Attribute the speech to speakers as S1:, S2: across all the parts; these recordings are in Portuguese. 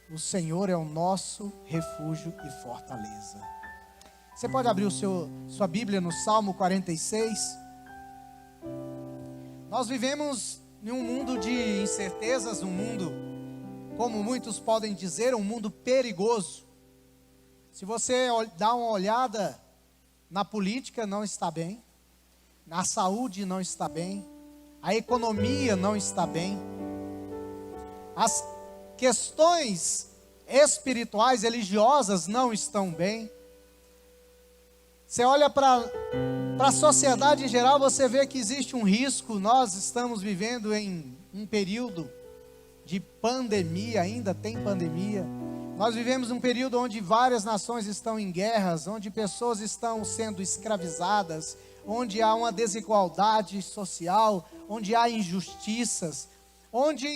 S1: O Senhor é o nosso refúgio e fortaleza. Você pode abrir sua Bíblia no Salmo 46. Nós vivemos em um mundo de incertezas, um mundo, como muitos podem dizer, um mundo perigoso. Se você dá uma olhada na política, não está bem. Na saúde não está bem. A economia não está bem. As questões espirituais, religiosas não estão bem. Você olha para a sociedade em geral, você vê que existe um risco. Nós estamos vivendo em um período de pandemia, ainda tem pandemia. Nós vivemos um período onde várias nações estão em guerras, onde pessoas estão sendo escravizadas, onde há uma desigualdade social, onde há injustiças, onde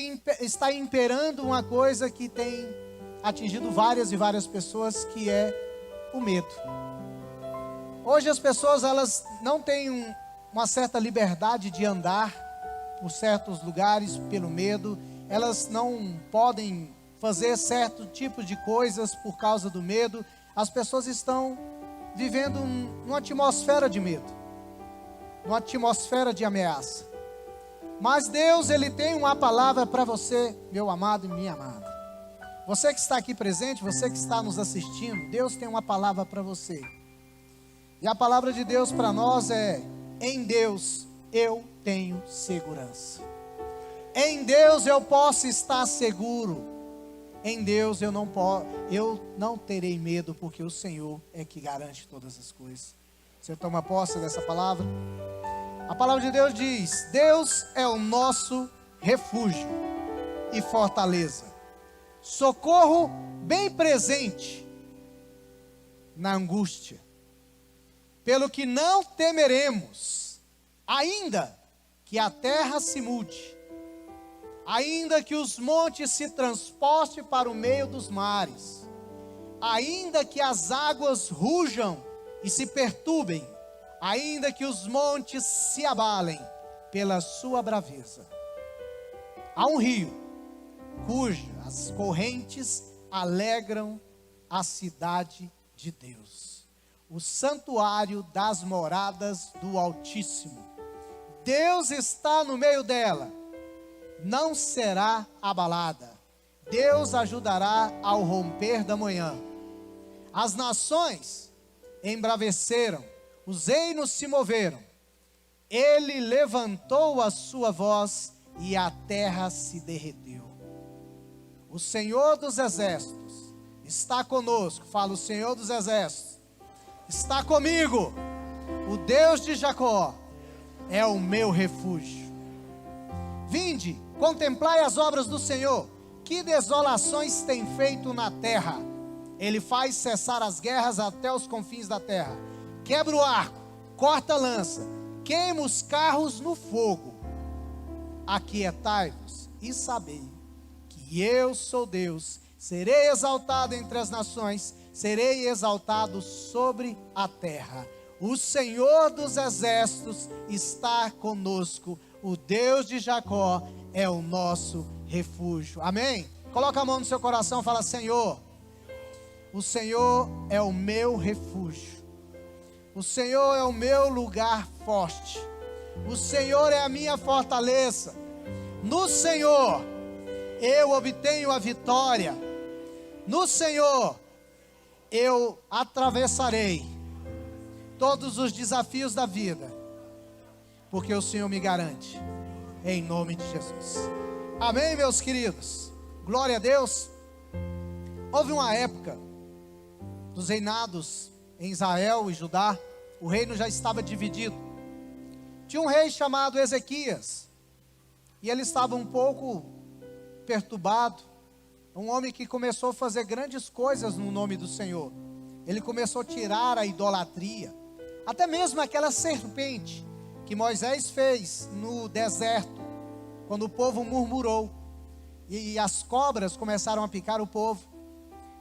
S1: está imperando uma coisa que tem atingido várias e várias pessoas, que é o medo. Hoje as pessoas, elas não têm uma certa liberdade de andar por certos lugares pelo medo. Elas não podem fazer certo tipo de coisas por causa do medo. As pessoas estão vivendo numa atmosfera de medo, numa atmosfera de ameaça. Mas Deus, Ele tem uma palavra para você, meu amado e minha amada. Você que está aqui presente, você que está nos assistindo, Deus tem uma palavra para você. E a palavra de Deus para nós é: em Deus eu tenho segurança. Em Deus eu posso estar seguro. Em Deus eu não terei medo, porque o Senhor é que garante todas as coisas. Você toma posse dessa palavra? A palavra de Deus diz: Deus é o nosso refúgio e fortaleza, socorro bem presente na angústia. Pelo que não temeremos, ainda que a terra se mude, ainda que os montes se transportem para o meio dos mares, ainda que as águas rujam e se perturbem, ainda que os montes se abalem pela sua braveza. Há um rio, cujas correntes alegram a cidade de Deus, o santuário das moradas do Altíssimo. Deus está no meio dela, não será abalada. Deus ajudará ao romper da manhã. As nações embraveceram, os reinos se moveram. Ele levantou a sua voz e a terra se derreteu. O Senhor dos exércitos está conosco. Fala: o Senhor dos exércitos está comigo. O Deus de Jacó é o meu refúgio. Vinde, contemplai as obras do Senhor. Que desolações tem feito na terra. Ele faz cessar as guerras até os confins da terra. Quebra o arco, corta a lança, queima os carros no fogo. Aquietai-vos e sabei que eu sou Deus. Serei exaltado entre as nações, serei exaltado sobre a terra. O Senhor dos exércitos está conosco. O Deus de Jacó é o nosso refúgio. Amém? Coloca a mão no seu coração e fala: Senhor, o Senhor é o meu refúgio. O Senhor é o meu lugar forte. O Senhor é a minha fortaleza. No Senhor eu obtenho a vitória. No Senhor eu atravessarei todos os desafios da vida, porque o Senhor me garante, em nome de Jesus. Amém, meus queridos? Glória a Deus. Houve uma época dos reinados em Israel e Judá. O reino já estava dividido. Tinha um rei chamado Ezequias, e ele estava um pouco perturbado. Um homem que começou a fazer grandes coisas no nome do Senhor. Ele começou a tirar a idolatria, até mesmo aquela serpente que Moisés fez no deserto, quando o povo murmurou, e as cobras começaram a picar o povo,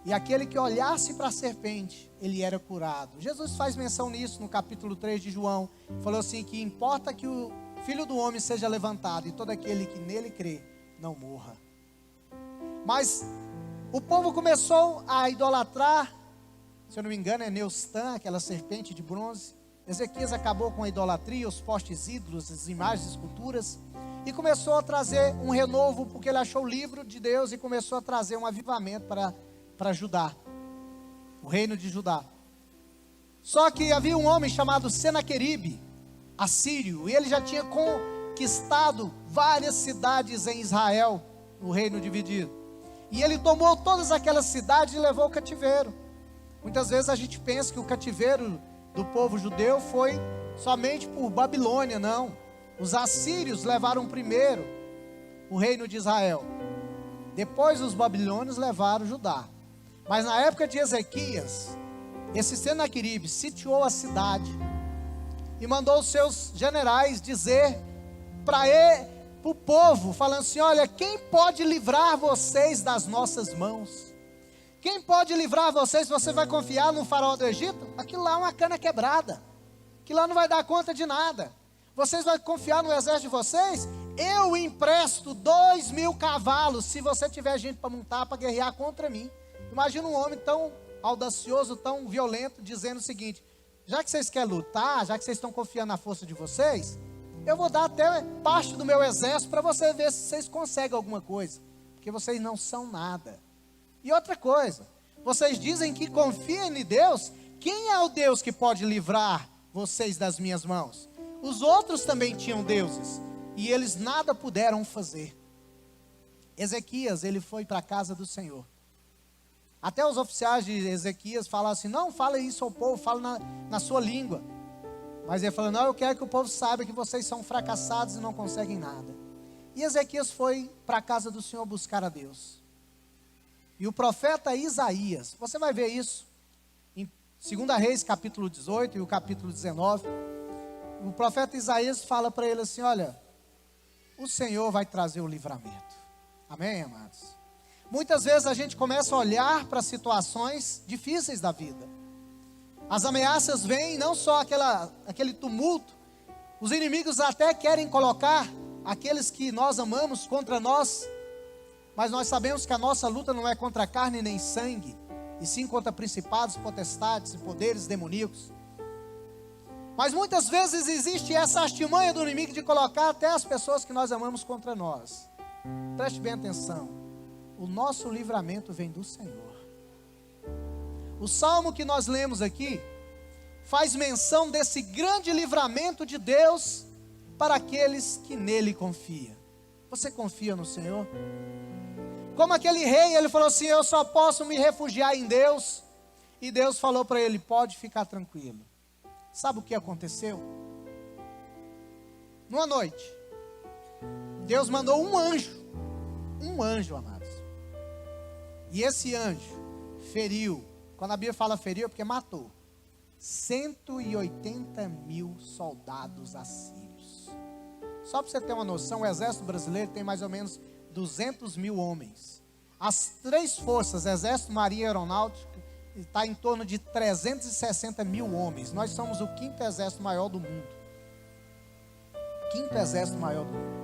S1: e aquele que olhasse para a serpente, ele era curado. Jesus faz menção nisso no capítulo 3 de João. Falou assim, que importa que o Filho do Homem seja levantado, e todo aquele que nele crê, não morra. Mas O povo começou a idolatrar, se eu não me engano é Neustã, aquela serpente de bronze. Ezequias acabou com a idolatria, os postes ídolos, as imagens, esculturas, e começou a trazer um renovo, porque ele achou o livro de Deus e começou a trazer um avivamento para Judá, o reino de Judá. Só que havia um homem chamado Senaqueribe, assírio, e ele já tinha conquistado várias cidades em Israel, no reino dividido. E ele tomou todas aquelas cidades e levou ao cativeiro. Muitas vezes a gente pensa que o cativeiro do povo judeu foi somente por Babilônia, não. Os assírios levaram primeiro o reino de Israel. Depois os babilônios levaram Judá. Mas na época de Ezequias, esse Senaqueribe sitiou a cidade e mandou os seus generais dizer para o povo, falando assim: olha, quem pode livrar vocês das nossas mãos? Quem pode livrar vocês? Você vai confiar no faraó do Egito? Aquilo lá é uma cana quebrada, aquilo lá não vai dar conta de nada. Vocês vão confiar no exército de vocês? Eu empresto 2.000 cavalos, se você tiver gente para montar, para guerrear contra mim. Imagina um homem tão audacioso, tão violento, dizendo o seguinte: já que vocês querem lutar, já que vocês estão confiando na força de vocês, eu vou dar até parte do meu exército para você ver se vocês conseguem alguma coisa, porque vocês não são nada. E outra coisa, vocês dizem que confiam em Deus. Quem é o Deus que pode livrar vocês das minhas mãos? Os outros também tinham deuses, e eles nada puderam fazer. Ezequias, ele foi para a casa do Senhor. Até os oficiais de Ezequias falaram assim: não, fala isso ao povo, fala na sua língua. Mas ele falou: não, eu quero que o povo saiba que vocês são fracassados e não conseguem nada. E Ezequias foi para a casa do Senhor buscar a Deus. E o profeta Isaías, você vai ver isso em 2 Reis capítulo 18 e o capítulo 19. O profeta Isaías fala para ele assim: olha, o Senhor vai trazer o livramento. Amém, amados? Muitas vezes a gente começa a olhar para situações difíceis da vida. As ameaças vêm, não só aquele tumulto. Os inimigos até querem colocar aqueles que nós amamos contra nós. Mas nós sabemos que a nossa luta não é contra carne nem sangue, e sim contra principados, potestades e poderes demoníacos. Mas muitas vezes existe essa artimanha do inimigo de colocar até as pessoas que nós amamos contra nós. Preste bem atenção. O nosso livramento vem do Senhor. O salmo que nós lemos aqui faz menção desse grande livramento de Deus para aqueles que nele confiam. Você confia no Senhor? Como aquele rei, ele falou assim: eu só posso me refugiar em Deus. E Deus falou para ele: pode ficar tranquilo. Sabe o que aconteceu? Numa noite, Deus mandou um anjo, amados. E esse anjo feriu, quando a Bíblia fala feriu, é porque matou 180.000 soldados assírios. Só para você ter uma noção, o exército brasileiro tem mais ou menos 200.000 homens. As três forças, exército, marinha e aeronáutica, está em torno de 360.000 homens. Nós somos o 5º exército maior do mundo. 5º exército maior do mundo.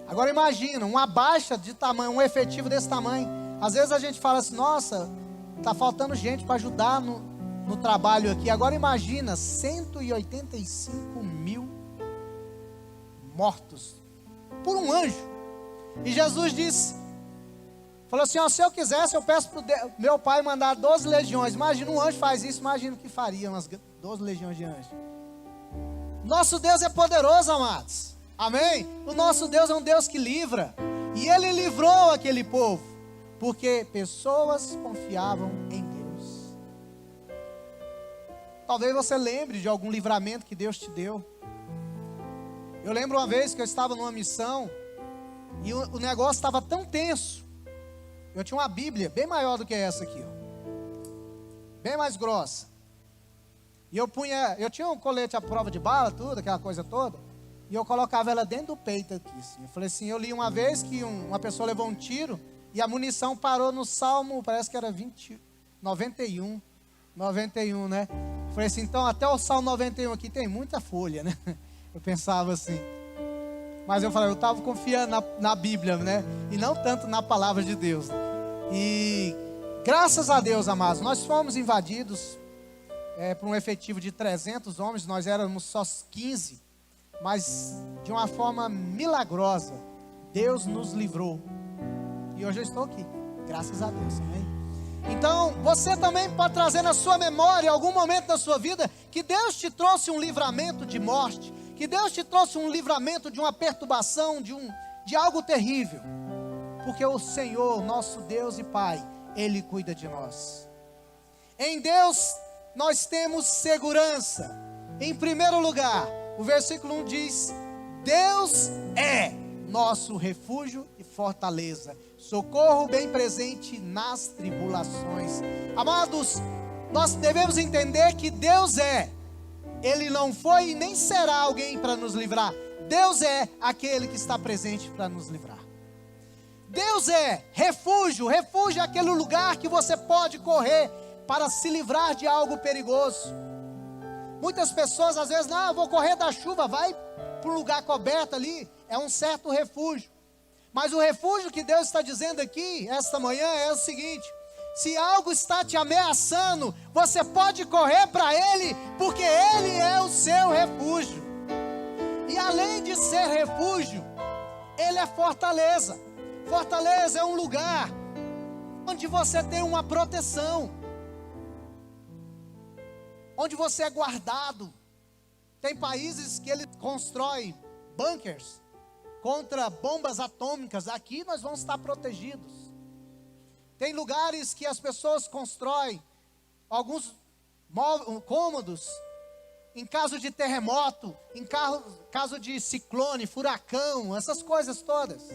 S1: Agora imagina, uma baixa de tamanho, um efetivo desse tamanho. Às vezes a gente fala assim: nossa, está faltando gente para ajudar no trabalho aqui. Agora imagina, 185.000 mortos por um anjo. E Jesus disse, falou assim: ó, se eu quisesse, eu peço para meu pai mandar 12 legiões. Imagina, um anjo faz isso, imagina o que faria umas 12 legiões de anjos. Nosso Deus é poderoso, amados. Amém? O nosso Deus é um Deus que livra. E Ele livrou aquele povo, porque pessoas confiavam em Deus. Talvez você lembre de algum livramento que Deus te deu. Eu lembro uma vez que eu estava numa missão e o negócio estava tão tenso. Eu tinha uma Bíblia bem maior do que essa aqui, ó, bem mais grossa. E eu tinha um colete à prova de bala, tudo, aquela coisa toda. E eu colocava ela dentro do peito aqui, assim. Eu falei assim, eu li uma vez que uma pessoa levou um tiro e a munição parou no Salmo, parece que era 91, né? Eu falei assim, então até o Salmo 91 aqui tem muita folha, né? Eu pensava assim. Mas eu falei, eu estava confiando na Bíblia, né? E não tanto na palavra de Deus. E graças a Deus, amados, nós fomos invadidos por um efetivo de 300 homens, nós éramos só 15, mas de uma forma milagrosa, Deus nos livrou. E hoje eu estou aqui, graças a Deus, amém? Então, você também pode trazer na sua memória, em algum momento da sua vida, que Deus te trouxe um livramento de morte, que Deus te trouxe um livramento de uma perturbação, de algo terrível, porque o Senhor, nosso Deus e Pai, Ele cuida de nós. Em Deus nós temos segurança. Em primeiro lugar, o versículo 1 diz: Deus é nosso refúgio e fortaleza, socorro bem presente nas tribulações. Amados, nós devemos entender que Deus Ele não foi e nem será alguém para nos livrar. Deus é aquele que está presente para nos livrar. Deus é refúgio. Refúgio é aquele lugar que você pode correr para se livrar de algo perigoso. Muitas pessoas às vezes, não, eu vou correr da chuva, vai para um lugar coberto ali, é um certo refúgio. Mas o refúgio que Deus está dizendo aqui, esta manhã, é o seguinte: se algo está te ameaçando, você pode correr para Ele, porque Ele é o seu refúgio. E além de ser refúgio, Ele é fortaleza. Fortaleza é um lugar onde você tem uma proteção, onde você é guardado. Tem países que eles constroem bunkers contra bombas atômicas. Aqui nós vamos estar protegidos. Tem lugares que as pessoas constroem alguns cômodos em caso de terremoto, em caso de ciclone, furacão, essas coisas todas.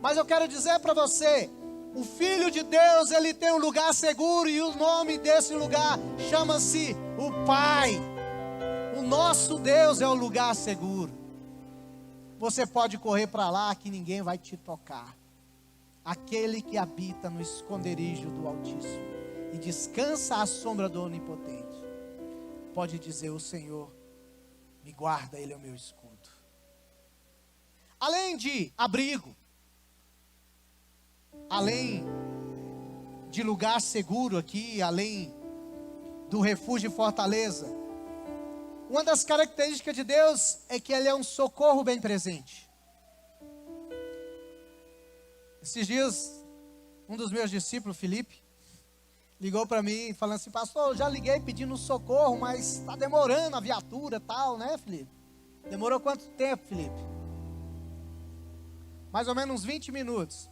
S1: Mas eu quero dizer para você, o Filho de Deus, Ele tem um lugar seguro, e o nome desse lugar chama-se o Pai. O nosso Deus é o lugar seguro. Você pode correr para lá que ninguém vai te tocar. Aquele que habita no esconderijo do Altíssimo e descansa à sombra do Onipotente, pode dizer: o Senhor me guarda, Ele é o meu escudo. Além de abrigo, além de lugar seguro aqui, além do refúgio e fortaleza, uma das características de Deus é que Ele é um socorro bem presente. Esses dias, um dos meus discípulos, Felipe, ligou para mim falando assim: pastor, eu já liguei pedindo socorro, mas está demorando a viatura e tal, né, Felipe? Demorou quanto tempo, Felipe? Mais ou menos uns 20 minutos.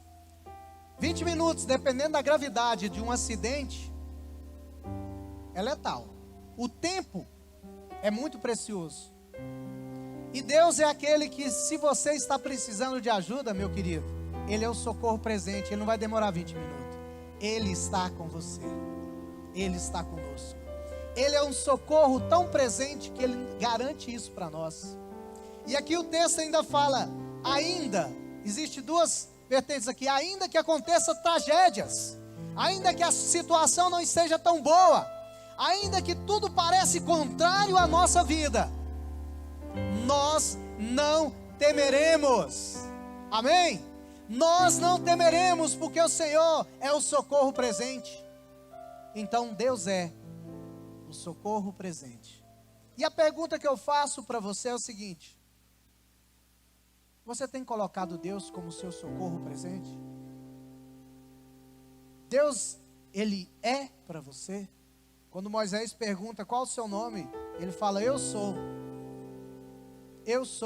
S1: 20 minutos, dependendo da gravidade de um acidente, é letal. O tempo é muito precioso. E Deus é aquele que, se você está precisando de ajuda, meu querido, Ele é o socorro presente. Ele não vai demorar 20 minutos. Ele está com você. Ele está conosco. Ele é um socorro tão presente que Ele garante isso para nós. E aqui o texto ainda fala, ainda, existe duas vertentes aqui: ainda que aconteça tragédias, ainda que a situação não esteja tão boa, ainda que tudo parece contrário à nossa vida, nós não temeremos. Amém? Nós não temeremos, porque o Senhor é o socorro presente. Então Deus é o socorro presente. E a pergunta que eu faço para você é o seguinte: você tem colocado Deus como seu socorro presente? Deus, Ele é para você? Quando Moisés pergunta qual o seu nome, ele fala: eu sou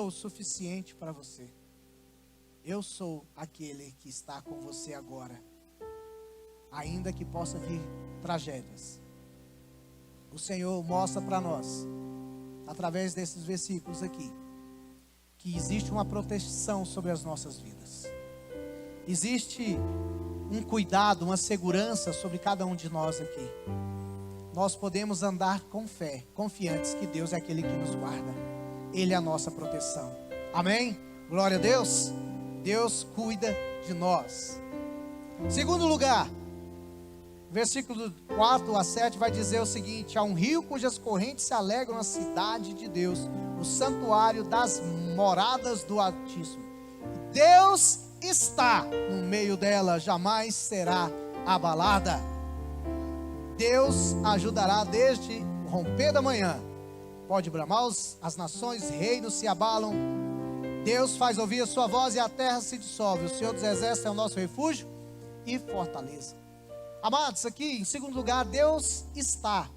S1: o suficiente para você. Eu sou aquele que está com você agora, ainda que possa vir tragédias. O Senhor mostra para nós, através desses versículos aqui, que existe uma proteção sobre as nossas vidas. Existe um cuidado, uma segurança sobre cada um de nós aqui. Nós podemos andar com fé, confiantes que Deus é aquele que nos guarda. Ele é a nossa proteção. Amém? Glória a Deus. Deus cuida de nós. Segundo lugar, versículo 4 a 7 vai dizer o seguinte: há um rio cujas correntes se alegram na cidade de Deus, o santuário das moradas do Altíssimo. Deus, está no meio dela, jamais será abalada. Deus ajudará desde o romper da manhã. Pode bramar as nações, reinos se abalam. Deus faz ouvir a sua voz e a terra se dissolve. O Senhor dos Exércitos é o nosso refúgio e fortaleza. Amados, aqui em segundo lugar, Deus está.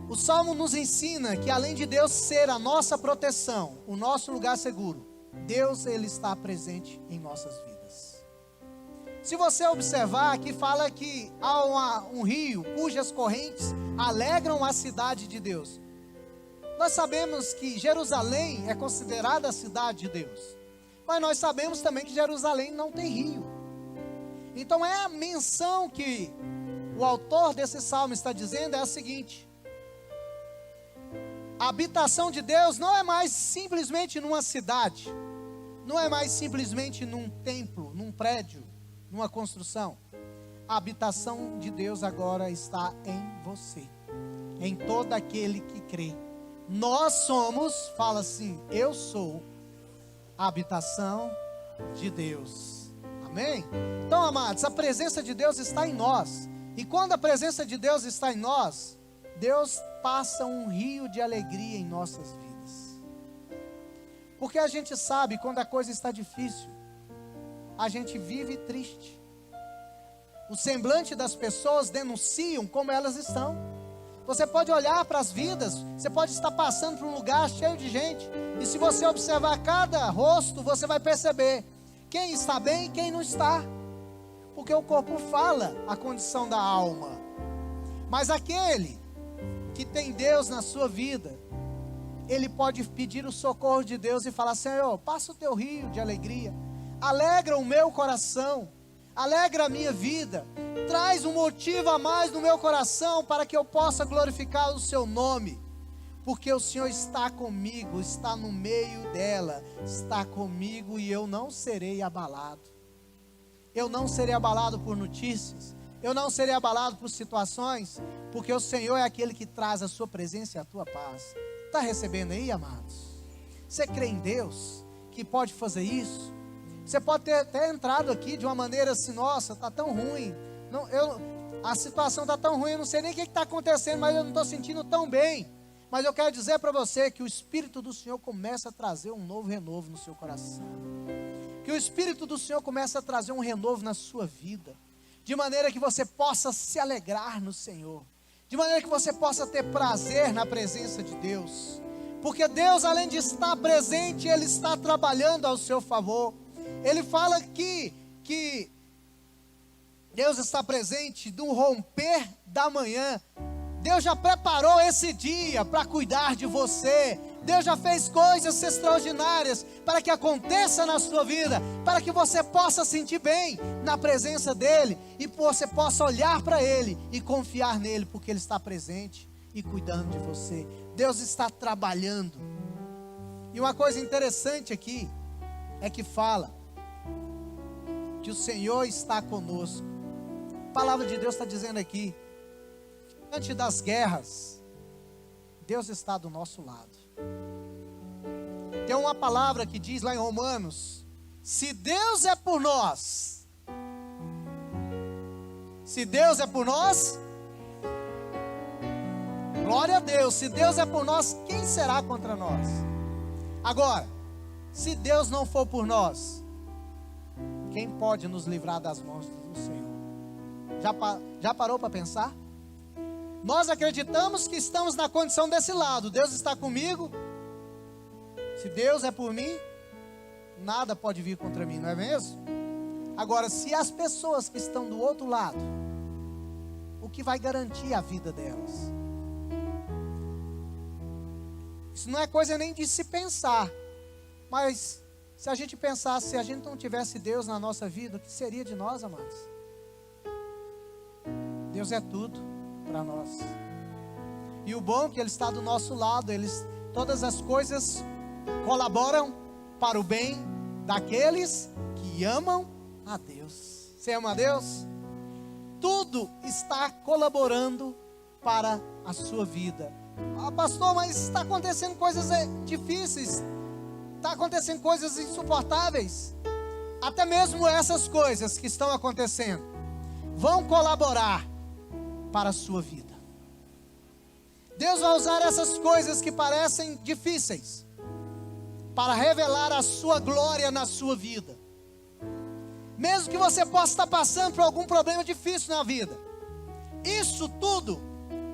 S1: O Salmo nos ensina que além de Deus ser a nossa proteção, o nosso lugar seguro, Deus, Ele está presente em nossas vidas. Se você observar, aqui fala que há um rio cujas correntes alegram a cidade de Deus. Nós sabemos que Jerusalém é considerada a cidade de Deus, mas nós sabemos também que Jerusalém não tem rio. Então é a menção que o autor desse salmo está dizendo é a seguinte: a habitação de Deus não é mais simplesmente numa cidade, não é mais simplesmente num templo, num prédio, numa construção. A habitação de Deus agora está em você, em todo aquele que crê. Nós somos, fala assim, eu sou a habitação de Deus. Amém? Então, amados, a presença de Deus está em nós. E quando a presença de Deus está em nós, Deus passa um rio de alegria em nossas vidas. Porque a gente sabe, quando a coisa está difícil, a gente vive triste. O semblante das pessoas denunciam como elas estão. Você pode olhar para as vidas, você pode estar passando por um lugar cheio de gente, e se você observar cada rosto, você vai perceber quem está bem e quem não está. Porque o corpo fala a condição da alma. Mas aquele que tem Deus na sua vida, ele pode pedir o socorro de Deus e falar: Senhor, passa o teu rio de alegria, alegra o meu coração, alegra a minha vida, traz um motivo a mais no meu coração para que eu possa glorificar o seu nome, porque o Senhor está comigo, está no meio dela, está comigo e eu não serei abalado. Eu não serei abalado por notícias, eu não serei abalado por situações, porque o Senhor é aquele que traz a sua presença e a tua paz. Está recebendo aí, amados? Você crê em Deus que pode fazer isso? Você pode ter até entrado aqui de uma maneira assim: nossa, está tão ruim, a situação está tão ruim, eu não sei nem o que está acontecendo, mas eu não estou sentindo tão bem. Mas eu quero dizer para você que o Espírito do Senhor começa a trazer um novo renovo no seu coração. Que o Espírito do Senhor começa a trazer um renovo na sua vida, de maneira que você possa se alegrar no Senhor, de maneira que você possa ter prazer na presença de Deus, porque Deus, além de estar presente, Ele está trabalhando ao seu favor. Ele fala que Deus está presente no romper da manhã. Deus já preparou esse dia para cuidar de você. Deus já fez coisas extraordinárias para que aconteça na sua vida, para que você possa sentir bem na presença dEle, e você possa olhar para Ele e confiar nele, porque Ele está presente e cuidando de você. Deus está trabalhando. E uma coisa interessante aqui é que fala que o Senhor está conosco. A palavra de Deus está dizendo aqui, diante das guerras, Deus está do nosso lado. Tem uma palavra que diz lá em Romanos: se Deus é por nós, glória a Deus. Se Deus é por nós, quem será contra nós? Agora, se Deus não for por nós, quem pode nos livrar das mãos do Senhor? Já parou para pensar? Nós acreditamos que estamos na condição desse lado. Deus está comigo. Se Deus é por mim, nada pode vir contra mim, não é mesmo? Agora, se as pessoas que estão do outro lado, o que vai garantir a vida delas? Isso não é coisa nem de se pensar. Mas se a gente pensasse, se a gente não tivesse Deus na nossa vida, o que seria de nós, amados? Deus é tudo para nós. E o bom é que Ele está do nosso lado. Todas as coisas colaboram para o bem daqueles que amam a Deus. Você ama a Deus? Tudo está colaborando para a sua vida. Ah, pastor, mas está acontecendo coisas difíceis, está acontecendo coisas insuportáveis. até mesmo essas coisas que estão acontecendo vão colaborar para a sua vida. Deus vai usar essas coisas que parecem difíceis para revelar a sua glória na sua vida. Mesmo que você possa estar passando por algum problema difícil na vida, isso tudo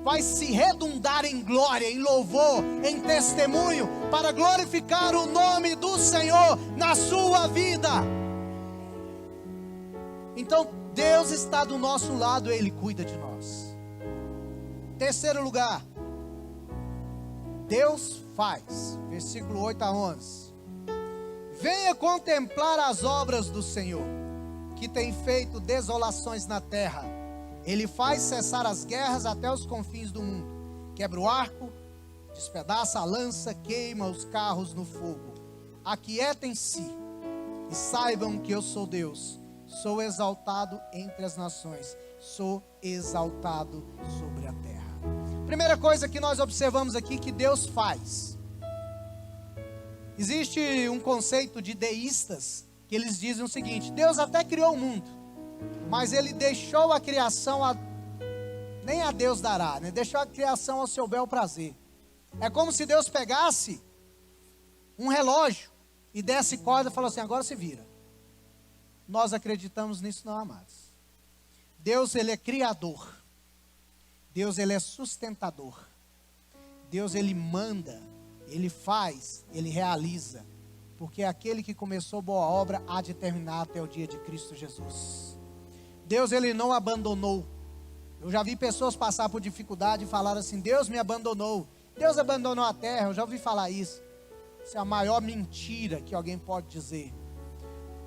S1: vai se redundar em glória, em louvor, em testemunho, para glorificar o nome do Senhor na sua vida. Então Deus está do nosso lado, Ele cuida de nós. Terceiro lugar, Deus faz, versículo 8 a 11. Venha contemplar as obras do Senhor, que tem feito desolações na terra. Ele faz cessar as guerras até os confins do mundo. Quebra o arco, despedaça a lança, queima os carros no fogo. Aquietem-se e saibam que eu sou Deus. Sou exaltado entre as nações, sou exaltado sobre a terra. Primeira coisa que nós observamos aqui que Deus faz. Existe um conceito de deístas que eles dizem o seguinte: Deus até criou o mundo, mas Ele deixou a criação, nem a Deus dará, né? Deixou a criação ao seu bel prazer. É como se Deus pegasse um relógio e desse corda e falou assim: agora se vira. Nós acreditamos nisso não, amados. Deus, Ele é criador. Deus, Ele é sustentador. Deus, Ele manda, Ele faz, Ele realiza. Porque aquele que começou boa obra há de terminar até o dia de Cristo Jesus. Deus, Ele não abandonou. Eu já vi pessoas passar por dificuldade e falar assim: Deus me abandonou. Deus abandonou a terra. Eu já ouvi falar isso. Isso é a maior mentira que alguém pode dizer.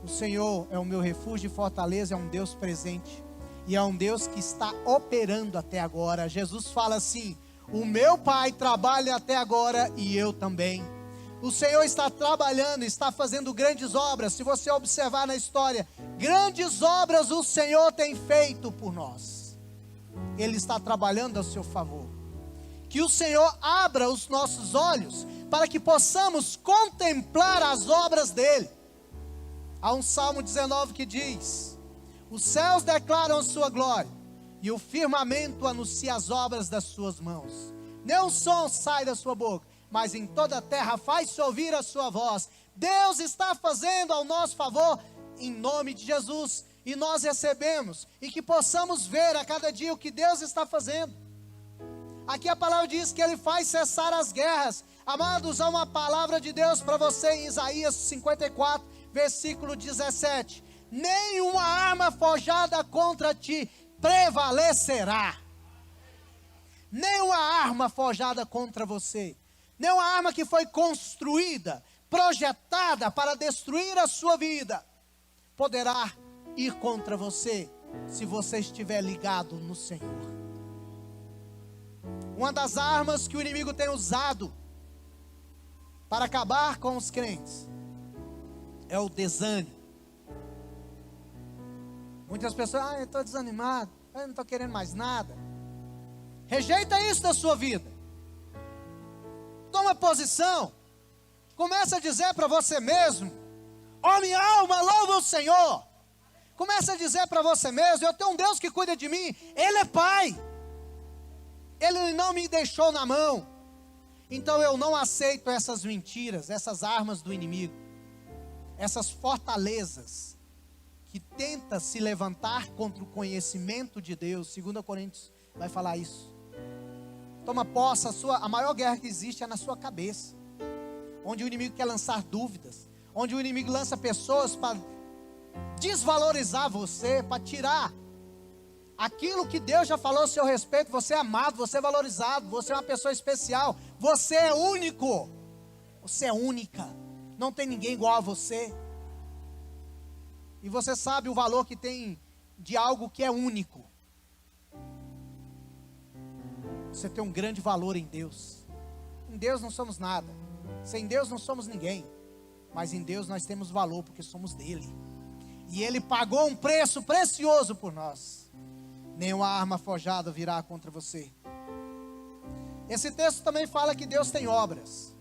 S1: O Senhor é o meu refúgio e fortaleza, é um Deus presente. E é um Deus que está operando até agora. Jesus fala assim: o meu Pai trabalha até agora e eu também. O Senhor está trabalhando, está fazendo grandes obras. Se você observar na história, grandes obras o Senhor tem feito por nós. Ele está trabalhando a seu favor. Que o Senhor abra os nossos olhos para que possamos contemplar as obras dEle. Há um Salmo 19 que diz: os céus declaram a sua glória, e o firmamento anuncia as obras das suas mãos. Nenhum som sai da sua boca, mas em toda a terra faz-se ouvir a sua voz. Deus está fazendo ao nosso favor, em nome de Jesus, e nós recebemos, e que possamos ver a cada dia o que Deus está fazendo. Aqui a palavra diz que Ele faz cessar as guerras. Amados, há uma palavra de Deus para você em Isaías 54, versículo 17. Nenhuma arma forjada contra ti prevalecerá. Nenhuma arma forjada contra você, nenhuma arma que foi construída, projetada para destruir a sua vida, poderá ir contra você, se você estiver ligado no Senhor. Uma das armas que o inimigo tem usado para acabar com os crentes é o desânimo. Muitas pessoas: eu estou desanimado, eu não estou querendo mais nada. Rejeita isso da sua vida. Toma posição. Começa a dizer para você mesmo: ó minha alma, louva o Senhor. Começa a dizer para você mesmo: eu tenho um Deus que cuida de mim. Ele é Pai. Ele não me deixou na mão. Então eu não aceito essas mentiras, essas armas do inimigo, essas fortalezas que tenta se levantar contra o conhecimento de Deus. 2 Coríntios vai falar isso. Toma posse, a maior guerra que existe é na sua cabeça, onde o inimigo quer lançar dúvidas, onde o inimigo lança pessoas para desvalorizar você, para tirar aquilo que Deus já falou a seu respeito. Você é amado, você é valorizado, você é uma pessoa especial, você é único, você é única, não tem ninguém igual a você. E você sabe o valor que tem de algo que é único. Você tem um grande valor em Deus. Em Deus não somos nada, sem Deus não somos ninguém, mas em Deus nós temos valor, porque somos dele, e Ele pagou um preço precioso por nós. Nenhuma arma forjada virá contra você. Esse texto também fala que Deus tem obras.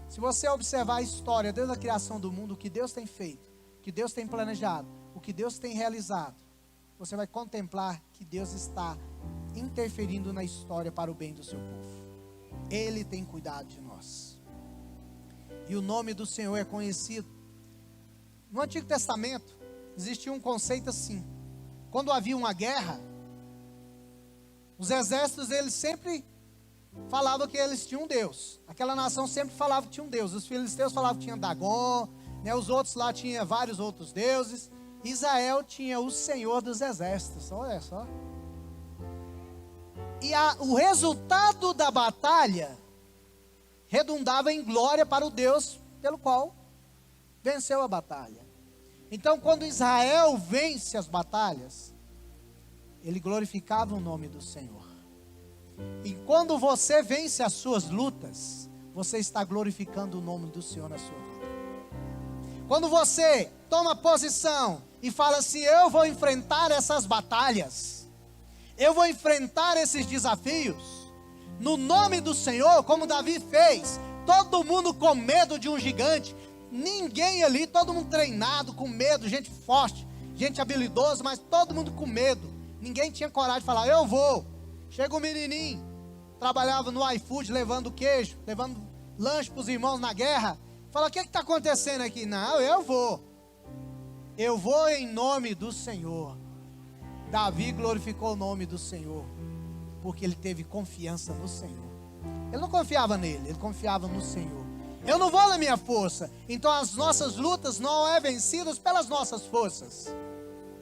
S1: Se você observar a história desde a criação do mundo, o que Deus tem feito, o que Deus tem planejado, o que Deus tem realizado, você vai contemplar que Deus está interferindo na história para o bem do seu povo. Ele tem cuidado de nós. E o nome do Senhor é conhecido. No Antigo Testamento, existia um conceito assim. Quando havia uma guerra, os exércitos, eles sempre falavam que eles tinham um Deus. Aquela nação sempre falava que tinha um Deus. Os filisteus falavam que tinha Dagon, né? Os outros lá tinham vários outros deuses. Israel tinha o Senhor dos exércitos. Olha só. E o resultado da batalha redundava em glória para o Deus pelo qual venceu a batalha. Então, quando Israel vence as batalhas, ele glorificava o nome do Senhor. E quando você vence as suas lutas, você está glorificando o nome do Senhor na sua vida. Quando você toma posição e fala assim: eu vou enfrentar essas batalhas, eu vou enfrentar esses desafios, no nome do Senhor, como Davi fez, todo mundo com medo de um gigante, ninguém ali, todo mundo treinado, com medo, gente forte, gente habilidosa, mas todo mundo com medo, ninguém tinha coragem de falar: eu vou. Chega um menininho, trabalhava no iFood, levando queijo, levando lanche para os irmãos na guerra, fala: o que está acontecendo aqui? Não, eu vou em nome do Senhor. Davi glorificou o nome do Senhor, porque ele teve confiança no Senhor. Ele não confiava nele, ele confiava no Senhor. Eu não vou na minha força. Então as nossas lutas não é vencidas pelas nossas forças,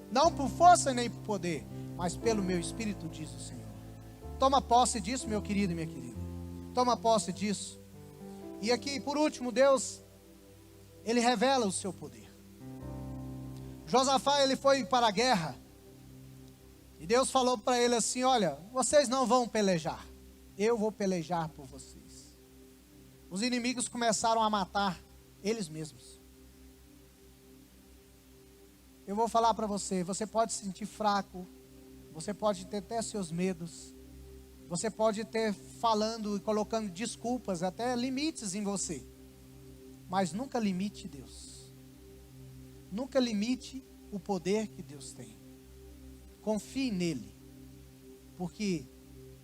S1: não por força nem por poder, mas pelo meu Espírito, diz o Senhor. Toma posse disso, meu querido e minha querida. Toma posse disso. E aqui, por último, Deus, Ele revela o seu poder. Josafá, ele foi para a guerra, e Deus falou para ele assim: olha, vocês não vão pelejar, eu vou pelejar por vocês. Os inimigos começaram a matar eles mesmos. Eu vou falar para você, você pode se sentir fraco, você pode ter até seus medos, você pode ter falando e colocando desculpas, até limites em você, mas nunca limite Deus. Nunca limite o poder que Deus tem. Confie nele, porque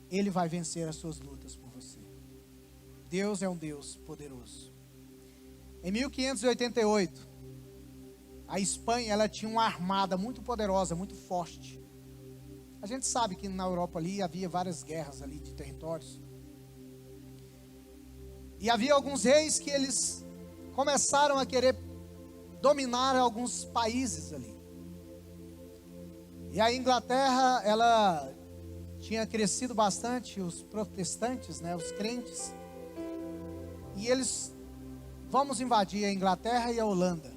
S1: Ele vai vencer as suas lutas por você. Deus é um Deus poderoso. Em 1588, a Espanha, ela tinha uma armada muito poderosa, muito forte. A gente sabe que na Europa ali havia várias guerras ali de territórios. E havia alguns reis que eles começaram a querer dominar alguns países ali. E a Inglaterra, ela tinha crescido bastante, os protestantes, né, os crentes. E eles, vamos invadir a Inglaterra e a Holanda.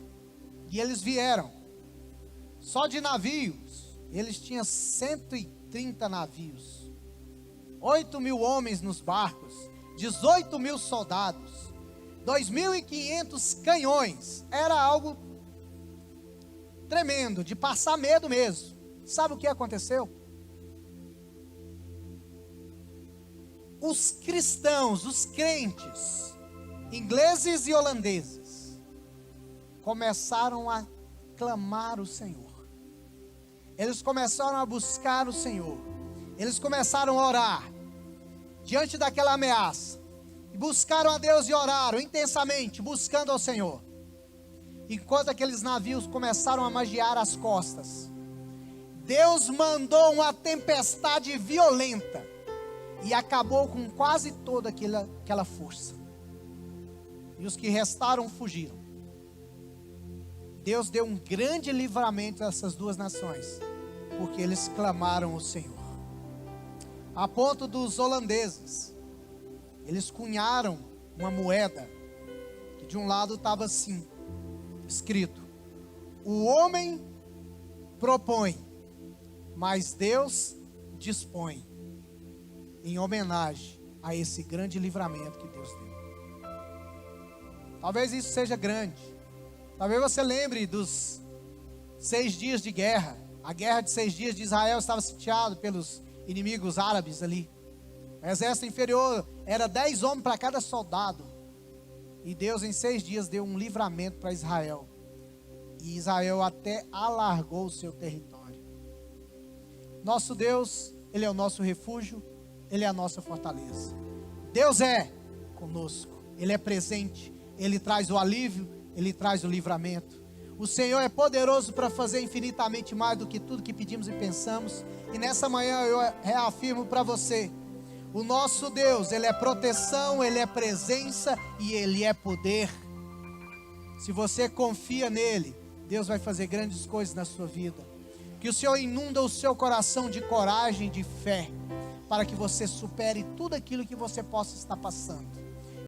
S1: E eles vieram, só de navios, eles tinham 130 navios, 8.000 homens nos barcos, 18.000 soldados, 2.500 canhões. Era algo tremendo, de passar medo mesmo. Sabe o que aconteceu? Os cristãos, os crentes, ingleses e holandeses, começaram a clamar o Senhor. Eles começaram a buscar o Senhor. Eles começaram a orar diante daquela ameaça. E buscaram a Deus e oraram intensamente, buscando ao Senhor. Enquanto aqueles navios começaram a magiar as costas, Deus mandou uma tempestade violenta e acabou com quase toda aquela força. E os que restaram fugiram. Deus deu um grande livramento a essas duas nações, porque eles clamaram ao Senhor. A ponto dos holandeses, eles cunharam uma moeda, que de um lado estava assim, escrito: o homem propõe, mas Deus dispõe, em homenagem a esse grande livramento que Deus deu. Talvez isso seja grande. Talvez você lembre dos 6 dias de guerra. A guerra de 6 dias de Israel estava sitiado pelos inimigos árabes ali. O exército inferior era 10 homens para cada soldado. E Deus em 6 dias deu um livramento para Israel. E Israel até alargou o seu território. Nosso Deus, Ele é o nosso refúgio, Ele é a nossa fortaleza. Deus é conosco, Ele é presente, Ele traz o alívio, Ele traz o livramento. O Senhor é poderoso para fazer infinitamente mais do que tudo que pedimos e pensamos. E nessa manhã eu reafirmo para você: o nosso Deus, Ele é proteção, Ele é presença e Ele é poder. Se você confia nele, Deus vai fazer grandes coisas na sua vida. Que o Senhor inunda o seu coração de coragem, de fé, para que você supere tudo aquilo que você possa estar passando.